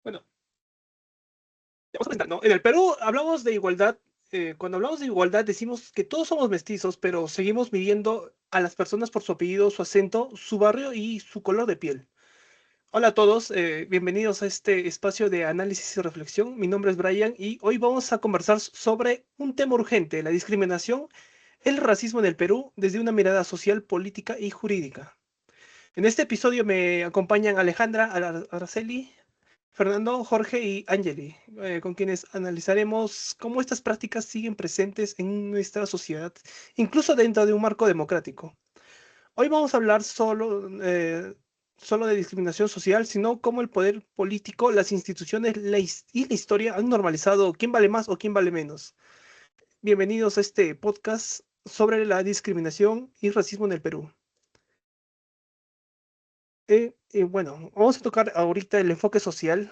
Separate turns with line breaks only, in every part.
Bueno, ya vamos a presentar, ¿no? En el Perú hablamos de igualdad. Cuando hablamos de igualdad decimos que todos somos mestizos, pero seguimos midiendo a las personas por su apellido, su acento, su barrio y su color de piel. Hola a todos, bienvenidos a este espacio de análisis y reflexión. Mi nombre es Brian y hoy vamos a conversar sobre un tema urgente, la discriminación, el racismo en el Perú desde una mirada social, política y jurídica. En este episodio me acompañan Alejandra, Araceli, Fernando, Jorge y Angeli, con quienes analizaremos cómo estas prácticas siguen presentes en nuestra sociedad, incluso dentro de un marco democrático. Hoy vamos a hablar solo de discriminación social, sino cómo el poder político, las instituciones y la historia han normalizado quién vale más o quién vale menos. Bienvenidos a este podcast sobre la discriminación y racismo en el Perú. Bueno, vamos a tocar ahorita el enfoque social.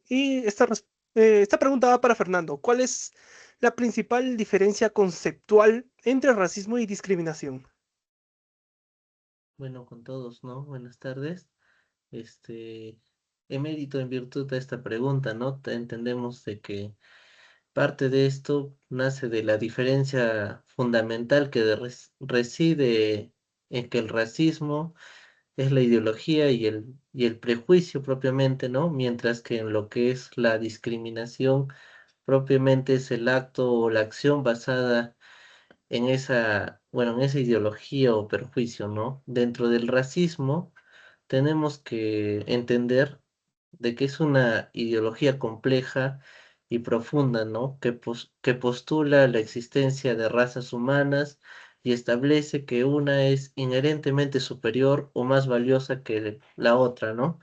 Y esta pregunta va para Fernando. ¿Cuál es la principal diferencia conceptual entre racismo y discriminación?
Bueno, con todos, ¿no? Buenas tardes. Este, Emérito en virtud de esta pregunta, ¿no? Entendemos de que parte de esto nace de la diferencia fundamental que reside en que el racismo es la ideología y el prejuicio propiamente, ¿no? Mientras que en lo que es la discriminación propiamente es el acto o la acción basada en en esa ideología o perjuicio, ¿no? Dentro del racismo tenemos que entender de que es una ideología compleja y profunda, ¿no? Que postula la existencia de razas humanas y establece que una es inherentemente superior o más valiosa que la otra, ¿no?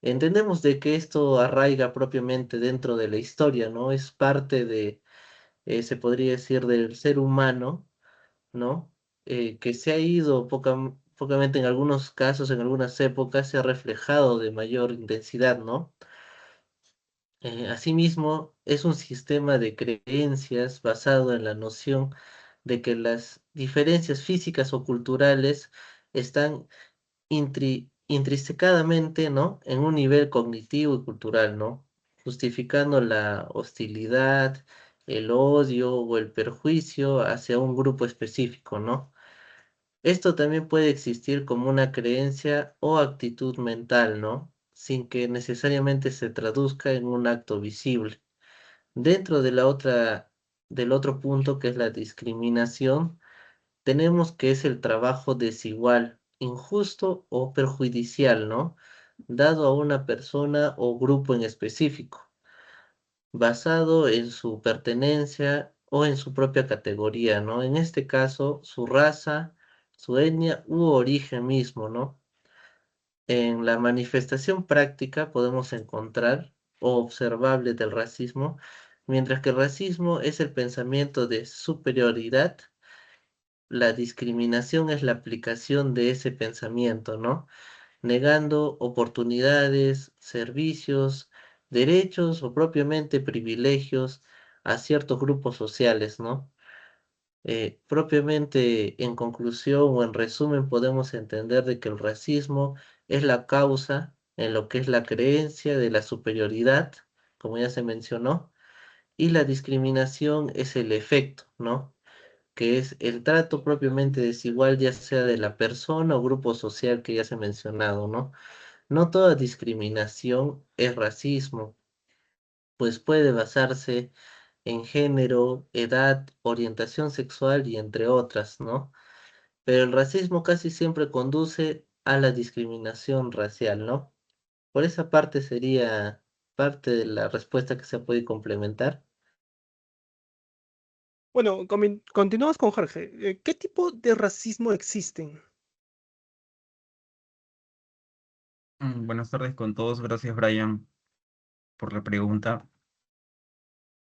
Entendemos de que esto arraiga propiamente dentro de la historia, ¿no? Es parte se podría decir, del ser humano, ¿no? Que se ha ido pocamente en algunos casos, en algunas épocas, se ha reflejado de mayor intensidad, ¿no? Asimismo, es un sistema de creencias basado en la noción de que las diferencias físicas o culturales están intrinsecadamente, ¿no? En un nivel cognitivo y cultural, ¿no? Justificando la hostilidad, el odio o el perjuicio hacia un grupo específico, ¿no? Esto también puede existir como una creencia o actitud mental, ¿no? Sin que necesariamente se traduzca en un acto visible. Dentro de del otro punto que es la discriminación, tenemos que es el trabajo desigual, injusto o perjudicial, ¿no? Dado a una persona o grupo en específico, basado en su pertenencia o en su propia categoría, ¿no? En este caso, su raza, su etnia u origen mismo, ¿no? En la manifestación práctica podemos encontrar o observable del racismo, mientras que el racismo es el pensamiento de superioridad, la discriminación es la aplicación de ese pensamiento, ¿no? Negando oportunidades, servicios, derechos o propiamente privilegios a ciertos grupos sociales, ¿no? Propiamente en conclusión o en resumen podemos entender de que el racismo es la causa en lo que es la creencia de la superioridad, como ya se mencionó, y la discriminación es el efecto, ¿no? Que es el trato propiamente desigual, ya sea de la persona o grupo social que ya se ha mencionado, ¿no? No toda discriminación es racismo, pues puede basarse en género, edad, orientación sexual y entre otras, ¿no? Pero el racismo casi siempre conduce a la discriminación racial, ¿no? Por esa parte sería parte de la respuesta que se puede complementar.
Bueno, continuamos con Jorge. ¿Qué tipo de racismo existen?
Buenas tardes con todos. Gracias, Brian, por la pregunta.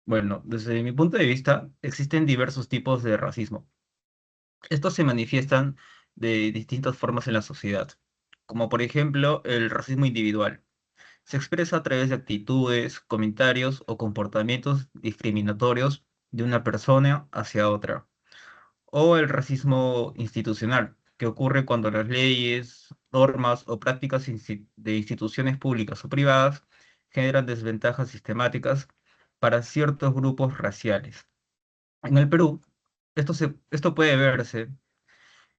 Bueno, desde mi punto de vista, existen diversos tipos de racismo. Estos se manifiestan de distintas formas en la sociedad, como por ejemplo el racismo individual. Se expresa a través de actitudes, comentarios o comportamientos discriminatorios de una persona hacia otra. O el racismo institucional, que ocurre cuando las leyes, normas o prácticas de instituciones públicas o privadas generan desventajas sistemáticas para ciertos grupos raciales. En el Perú, esto puede verse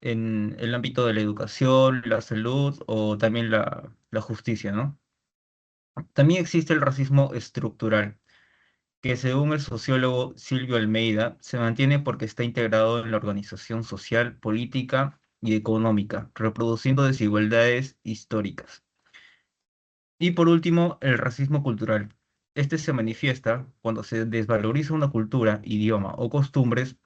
en el ámbito de la educación, la salud o también la justicia, ¿no? También existe el racismo estructural, que según el sociólogo Silvio Almeida, se mantiene porque está integrado en la organización social, política y económica, reproduciendo desigualdades históricas. Y por último, el racismo cultural. Este se manifiesta cuando se desvaloriza una cultura, idioma o costumbres,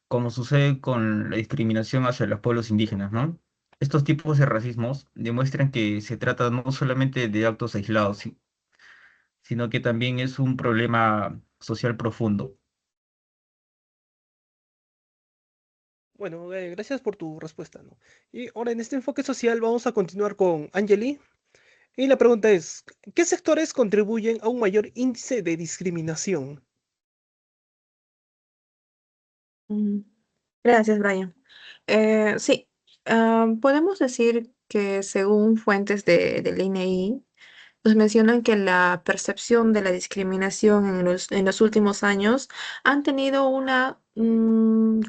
como sucede con la discriminación hacia los pueblos indígenas, ¿no? Estos tipos de racismos demuestran que se trata no solamente de actos aislados, sino que también es un problema social profundo.
Bueno, gracias por tu respuesta, ¿no? Y ahora en este enfoque social vamos a continuar con Angeli. Y la pregunta es, ¿qué sectores contribuyen a un mayor índice de discriminación?
Mm, Gracias, Brian. Sí, podemos decir que según fuentes del INEI, nos mencionan que la percepción de la discriminación en los últimos años han tenido una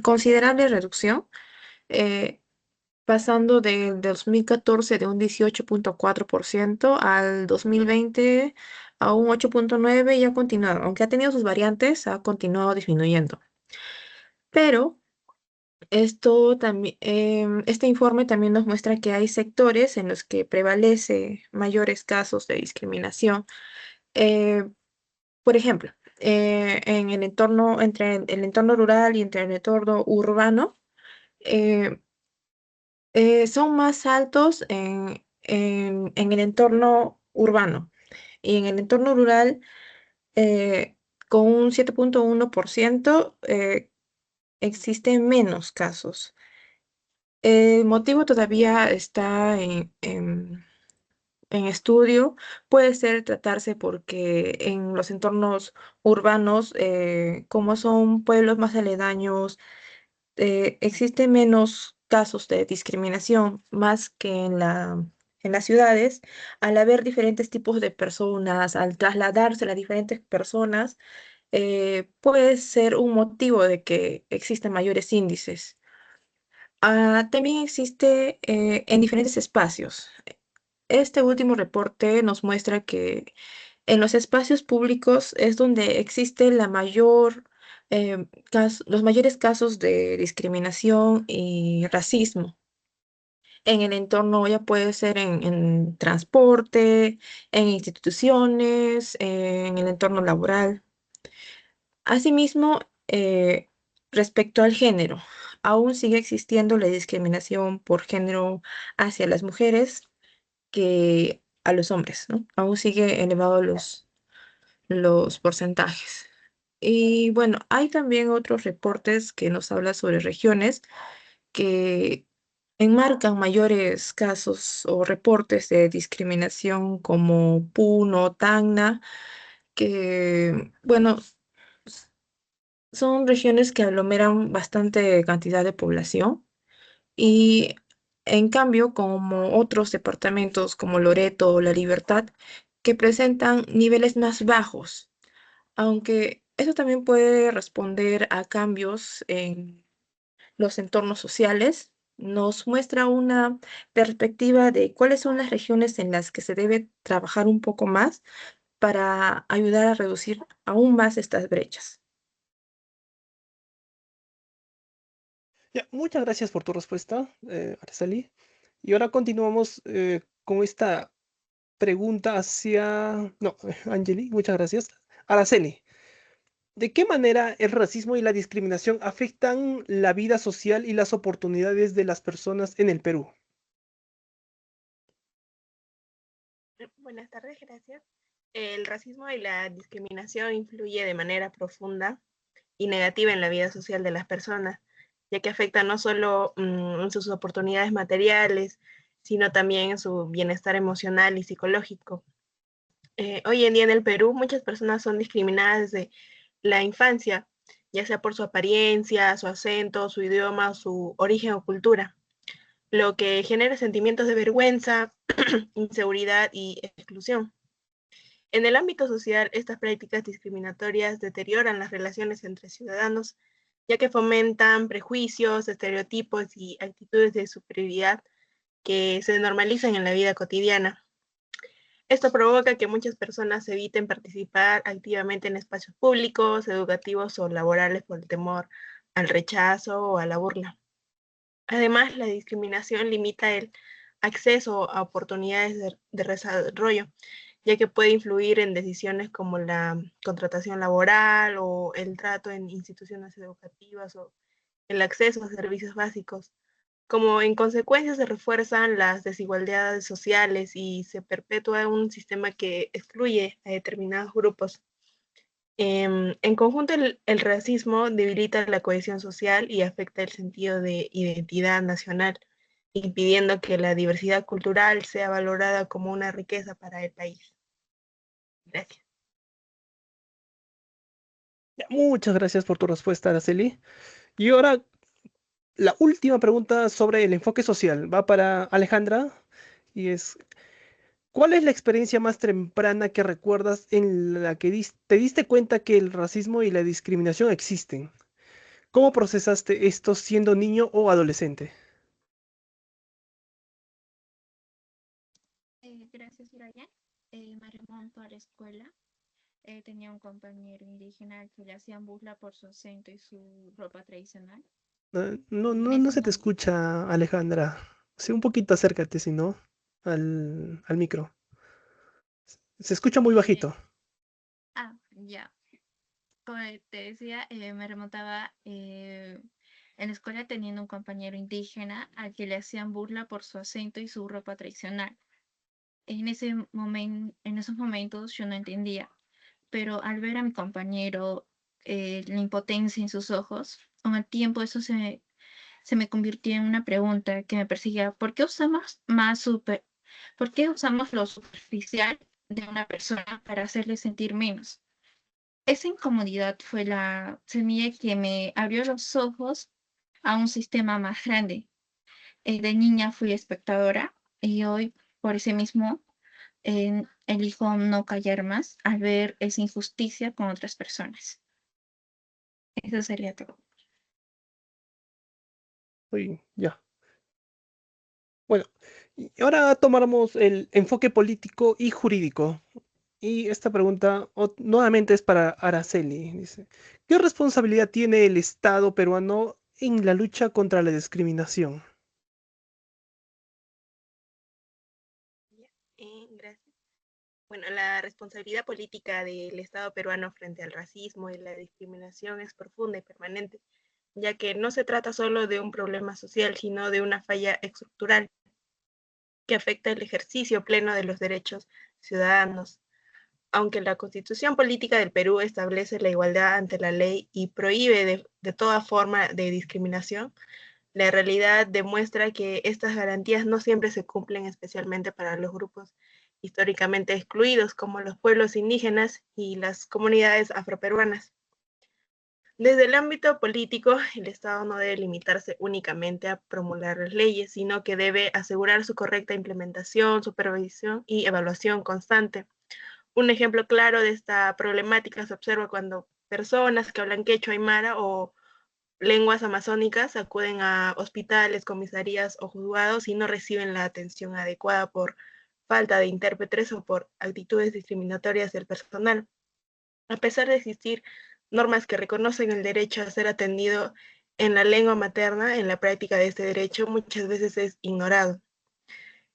considerable reducción, eh, pasando del 2014 de un 18,4% al 2020 a un 8,9% y ha continuado, aunque ha tenido sus variantes, ha continuado disminuyendo. Pero este informe también nos muestra que hay sectores en los que prevalece mayores casos de discriminación. Eh, por ejemplo, en el entorno, entre el entorno rural y entre el entorno urbano, eh, son más altos en el entorno urbano y en el entorno rural, eh, con un 7,1%, existen menos casos. El motivo todavía está en estudio. Puede ser tratarse porque en los entornos urbanos, como son pueblos más aledaños, existen menos casos de discriminación, más que en las ciudades, al haber diferentes tipos de personas, al trasladarse las diferentes personas, puede ser un motivo de que existen mayores índices. También existe en diferentes espacios. Este último reporte nos muestra que en los espacios públicos es donde existe los mayores casos de discriminación y racismo. En el entorno ya puede ser en transporte, en instituciones, en el entorno laboral. Asimismo, respecto al género, aún sigue existiendo la discriminación por género hacia las mujeres que a los hombres, ¿no? Aún sigue elevados los porcentajes. Y bueno, hay también otros reportes que nos hablan sobre regiones que enmarcan mayores casos o reportes de discriminación como Puno, Tacna, que, bueno, s- son regiones que aglomeran bastante cantidad de población y en cambio, como otros departamentos como Loreto o La Libertad, que presentan niveles más bajos, aunque eso también puede responder a cambios en los entornos sociales, nos muestra una perspectiva de cuáles son las regiones en las que se debe trabajar un poco más para ayudar a reducir aún más estas brechas.
Ya, muchas gracias por tu respuesta, Araceli. Y ahora continuamos con esta pregunta hacia... No, Angeli, muchas gracias. Araceli, ¿de qué manera el racismo y la discriminación afectan la vida social y las oportunidades de las personas en el Perú?
Buenas tardes, gracias. El racismo y la discriminación influye de manera profunda y negativa en la vida social de las personas, ya que afecta no solo en sus oportunidades materiales, sino también en su bienestar emocional y psicológico. Hoy en día en el Perú muchas personas son discriminadas desde la infancia, ya sea por su apariencia, su acento, su idioma, su origen o cultura, lo que genera sentimientos de vergüenza, inseguridad y exclusión. En el ámbito social, estas prácticas discriminatorias deterioran las relaciones entre ciudadanos, ya que fomentan prejuicios, estereotipos y actitudes de superioridad que se normalizan en la vida cotidiana. Esto provoca que muchas personas eviten participar activamente en espacios públicos, educativos o laborales por el temor al rechazo o a la burla. Además, la discriminación limita el acceso a oportunidades de desarrollo, ya que puede influir en decisiones como la contratación laboral o el trato en instituciones educativas o el acceso a servicios básicos. Como en consecuencia se refuerzan las desigualdades sociales y se perpetúa un sistema que excluye a determinados grupos. En conjunto, el racismo debilita la cohesión social y afecta el sentido de identidad nacional, impidiendo que la diversidad cultural sea valorada como una riqueza para el país. Gracias.
Ya, muchas gracias por tu respuesta, Araceli. Y ahora la última pregunta sobre el enfoque social va para Alejandra y es, ¿cuál es la experiencia más temprana que recuerdas en la que te diste cuenta que el racismo y la discriminación existen? ¿Cómo procesaste esto siendo niño o adolescente?
Gracias, Brian. Me remonto a la escuela. Tenía un compañero indígena al que le hacían burla por su acento y su ropa tradicional.
No,
En
no
ese
se te
momento,
escucha, Alejandra. Sí, un poquito acércate, si no, al micro. Se escucha muy bajito.
ya. Como te decía, me remontaba en la escuela teniendo un compañero indígena al que le hacían burla por su acento y su ropa tradicional. En esos momentos yo no entendía, pero al ver a mi compañero, la impotencia en sus ojos, con el tiempo eso se me convirtió en una pregunta que me perseguía. ¿Por qué usamos lo superficial de una persona para hacerle sentir menos? Esa incomodidad fue la semilla que me abrió los ojos a un sistema más grande. De niña fui espectadora y hoy, por ese mismo, elijo no callar más al ver esa injusticia con otras personas. Eso sería todo.
Uy, ya. Bueno, y ahora tomamos el enfoque político y jurídico. Y esta pregunta nuevamente es para Araceli. Dice, ¿qué responsabilidad tiene el Estado peruano en la lucha contra la discriminación?
Gracias. Bueno, la responsabilidad política del Estado peruano frente al racismo y la discriminación es profunda y permanente, ya que no se trata solo de un problema social, sino de una falla estructural que afecta el ejercicio pleno de los derechos ciudadanos. Aunque la Constitución Política del Perú establece la igualdad ante la ley y prohíbe de toda forma de discriminación, la realidad demuestra que estas garantías no siempre se cumplen, especialmente para los grupos históricamente excluidos, como los pueblos indígenas y las comunidades afroperuanas. Desde el ámbito político, el Estado no debe limitarse únicamente a promulgar las leyes, sino que debe asegurar su correcta implementación, supervisión y evaluación constante. Un ejemplo claro de esta problemática se observa cuando personas que hablan quechua, aymara o lenguas amazónicas acuden a hospitales, comisarías o juzgados y no reciben la atención adecuada por falta de intérpretes o por actitudes discriminatorias del personal. A pesar de existir normas que reconocen el derecho a ser atendido en la lengua materna, en la práctica de este derecho muchas veces es ignorado.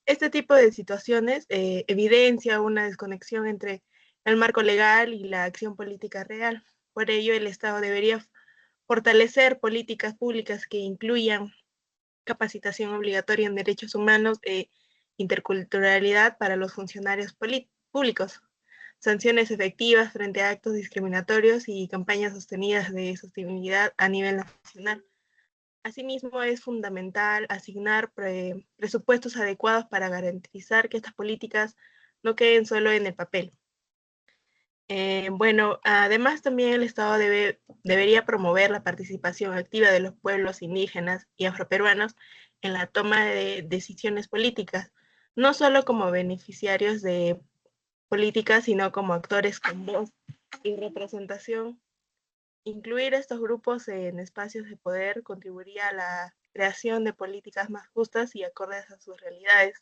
Este tipo de situaciones evidencia una desconexión entre el marco legal y la acción política real. Por ello, el Estado debería fortalecer políticas públicas que incluyan capacitación obligatoria en derechos humanos e interculturalidad para los funcionarios públicos, sanciones efectivas frente a actos discriminatorios y campañas sostenidas de sostenibilidad a nivel nacional. Asimismo, es fundamental asignar presupuestos adecuados para garantizar que estas políticas no queden solo en el papel. Bueno, además también el Estado debería promover la participación activa de los pueblos indígenas y afroperuanos en la toma de decisiones políticas, no solo como beneficiarios de políticas, sino como actores con voz y representación. Incluir estos grupos en espacios de poder contribuiría a la creación de políticas más justas y acordes a sus realidades.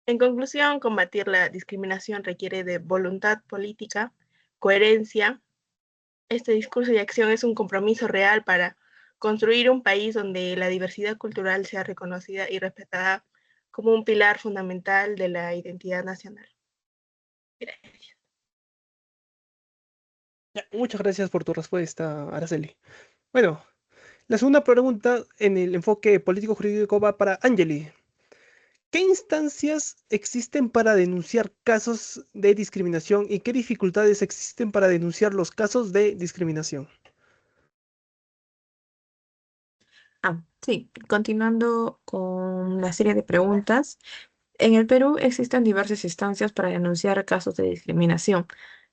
En conclusión, combatir la discriminación requiere de voluntad política, coherencia. Este discurso y acción es un compromiso real para construir un país donde la diversidad cultural sea reconocida y respetada como un pilar fundamental de la identidad nacional. Gracias.
Ya, muchas gracias por tu respuesta, Araceli. Bueno, la segunda pregunta en el enfoque político-jurídico va para Angeli. ¿Qué instancias existen para denunciar casos de discriminación y qué dificultades existen para denunciar los casos de discriminación?
Sí, continuando con la serie de preguntas. En el Perú existen diversas instancias para denunciar casos de discriminación.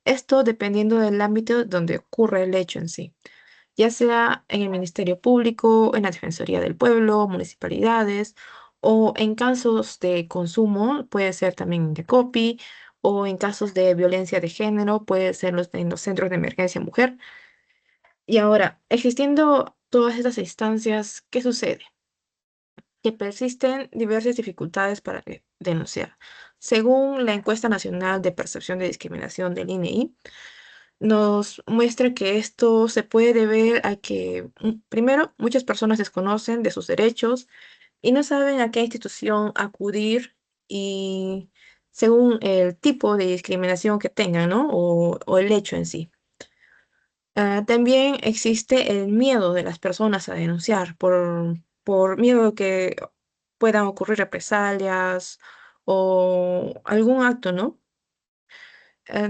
Esto dependiendo del ámbito donde ocurre el hecho en sí, ya sea en el Ministerio Público, en la Defensoría del Pueblo, municipalidades, o en casos de consumo, puede ser también en DECOPI, o en casos de violencia de género, puede ser en los centros de emergencia mujer. Y ahora, existiendo todas estas instancias, ¿qué sucede? Que persisten diversas dificultades para denunciar. Según la encuesta nacional de percepción de discriminación del INEI, nos muestra que esto se puede deber a que, primero, muchas personas desconocen de sus derechos y no saben a qué institución acudir y según el tipo de discriminación que tengan, ¿no? O el hecho en sí. También existe el miedo de las personas a denunciar por miedo de que puedan ocurrir represalias o algún acto, ¿no?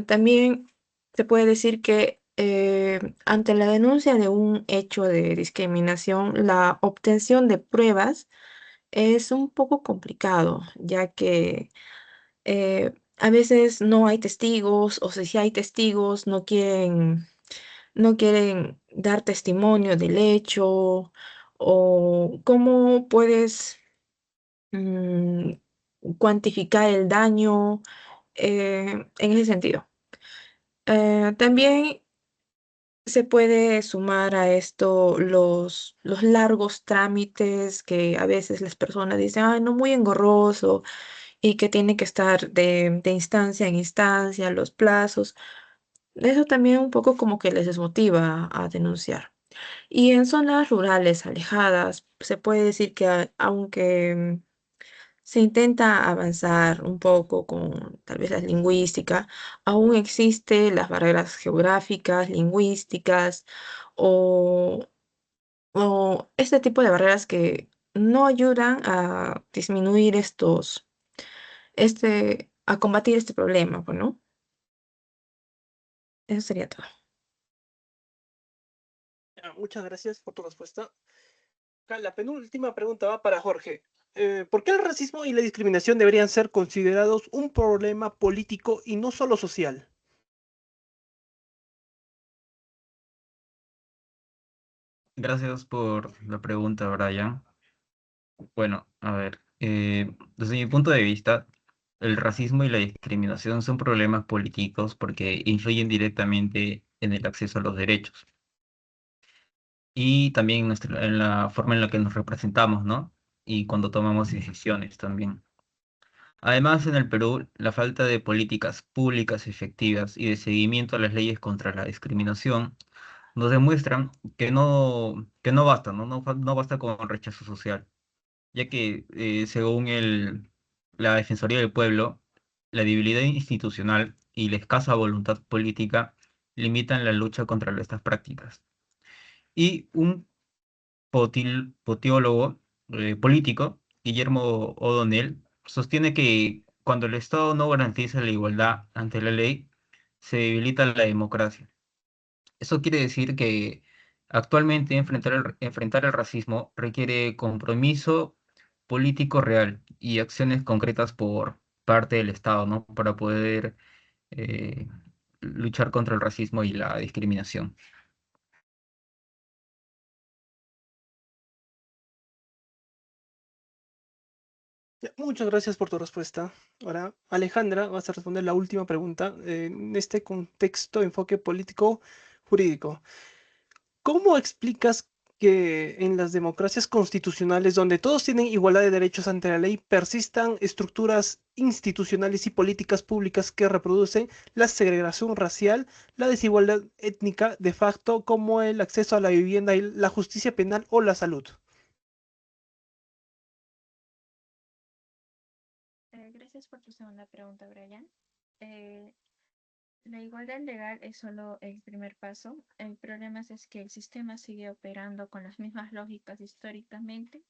También se puede decir que ante la denuncia de un hecho de discriminación, la obtención de pruebas es un poco complicado, ya que a veces no hay testigos o si hay testigos no quieren dar testimonio del hecho o cómo puedes mm, cuantificar el daño en ese sentido. También se puede sumar a esto los largos trámites que a veces las personas dicen, ay, no, muy engorroso y que tiene que estar de instancia en instancia, los plazos. Eso también un poco como que les desmotiva a denunciar. Y en zonas rurales alejadas, se puede decir que aunque se intenta avanzar un poco con tal vez la lingüística, aún existen las barreras geográficas, lingüísticas o, o este tipo de barreras que no ayudan a disminuir a combatir este problema, pues, ¿no? Eso sería todo.
Ya, muchas gracias por tu respuesta. Acá la penúltima pregunta va para Jorge. ¿Por qué el racismo y la discriminación deberían ser considerados un problema político y no solo social?
Gracias por la pregunta, Brian. Bueno, a ver, desde mi punto de vista, el racismo y la discriminación son problemas políticos porque influyen directamente en el acceso a los derechos y también en la forma en la que nos representamos, ¿no? Y cuando tomamos decisiones también. Además, en el Perú, la falta de políticas públicas efectivas y de seguimiento a las leyes contra la discriminación nos demuestran que no basta, ¿no? No basta con el rechazo social, ya que según la Defensoría del Pueblo, la debilidad institucional y la escasa voluntad política limitan la lucha contra estas prácticas. Y un potiólogo político, Guillermo O'Donnell, sostiene que cuando el Estado no garantiza la igualdad ante la ley, se debilita la democracia. Eso quiere decir que actualmente enfrentar el racismo requiere compromiso político real y acciones concretas por parte del Estado, ¿no? Para poder eh, luchar contra el racismo y la discriminación.
Ya, muchas gracias por tu respuesta. Ahora, Alejandra, vas a responder la última pregunta en este contexto, enfoque político jurídico. ¿Cómo explicas que en las democracias constitucionales, donde todos tienen igualdad de derechos ante la ley, persistan estructuras institucionales y políticas públicas que reproducen la segregación racial, la desigualdad étnica de facto, como el acceso a la vivienda y la justicia penal o la salud?
Gracias por tu segunda pregunta, Brian. Eh, la igualdad legal es solo el primer paso. El problema es que el sistema sigue operando con las mismas lógicas históricamente.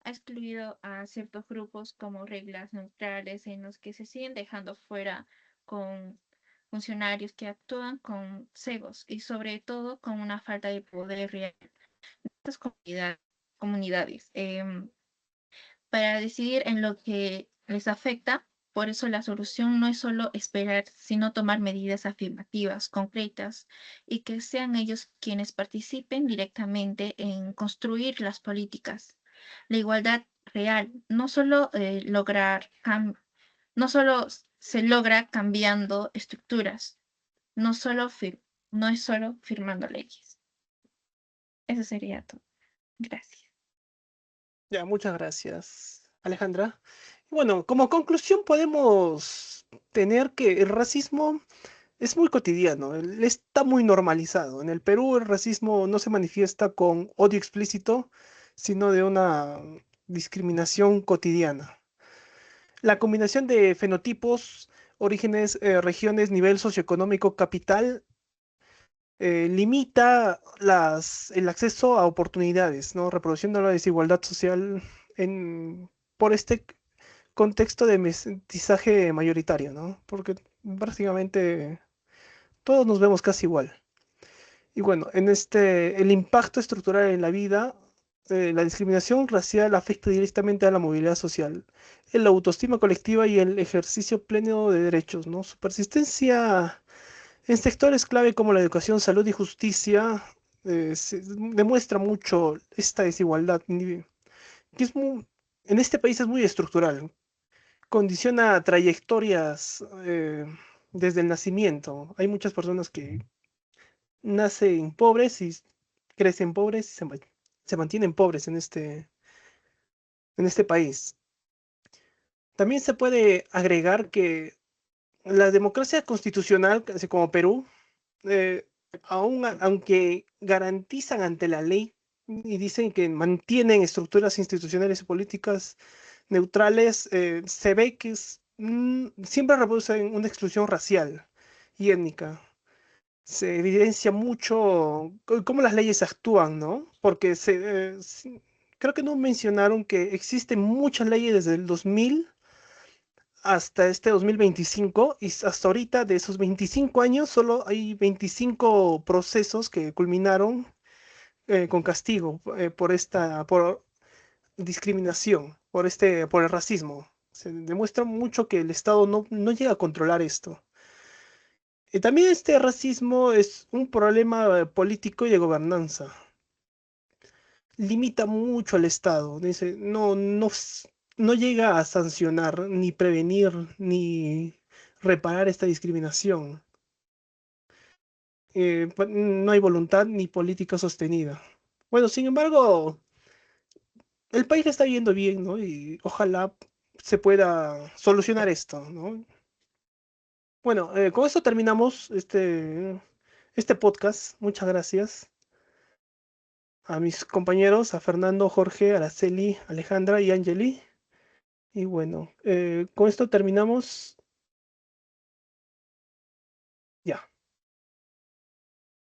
Ha excluido a ciertos grupos como reglas neutrales en los que se siguen dejando fuera con funcionarios que actúan con cegos y sobre todo con una falta de poder real en estas comunidades. Para decidir en lo que les afecta. Por eso la solución no es solo esperar, sino tomar medidas afirmativas, concretas, y que sean ellos quienes participen directamente en construir las políticas. La igualdad real no solo se logra cambiando estructuras, no, solo no es solo firmando leyes. Eso sería todo. Gracias.
Ya, muchas gracias, Alejandra. Bueno, como conclusión podemos tener que el racismo es muy cotidiano, está muy normalizado. En el Perú el racismo no se manifiesta con odio explícito, sino de una discriminación cotidiana. La combinación de fenotipos, orígenes, regiones, nivel socioeconómico, capital, limita el acceso a oportunidades, ¿no? Reproduciendo la desigualdad social por este contexto de mestizaje mayoritario, ¿no? Porque básicamente todos nos vemos casi igual. Y bueno, el impacto estructural en la vida, la discriminación racial afecta directamente a la movilidad social, la autoestima colectiva y el ejercicio pleno de derechos, ¿no? Su persistencia en sectores clave como la educación, salud y justicia demuestra mucho esta desigualdad, que en este país es muy estructural, condiciona trayectorias desde el nacimiento. Hay muchas personas que nacen pobres y crecen pobres y se mantienen pobres en este país. También se puede agregar que la democracia constitucional, así como Perú, eh, aunque garantizan ante la ley y dicen que mantienen estructuras institucionales y políticas neutrales, se ve que siempre reproducen una exclusión racial y étnica. Se evidencia mucho cómo las leyes actúan, ¿no? Porque creo que no mencionaron que existen muchas leyes desde el 2000 hasta este 2025 y hasta ahorita de esos 25 años solo hay 25 procesos que culminaron con castigo por discriminación, por el racismo. Se demuestra mucho que el Estado no llega a controlar esto. Y también este racismo es un problema político y de gobernanza. Limita mucho al Estado. Dice, no llega a sancionar, ni prevenir, ni reparar esta discriminación. No hay voluntad ni política sostenida. Bueno, sin embargo, el país le está yendo bien, ¿no? Y ojalá se pueda solucionar esto, ¿no? Bueno, con esto terminamos este podcast. Muchas gracias a mis compañeros, a Fernando, Jorge, Araceli, Alejandra y Angeli. Y bueno, con esto terminamos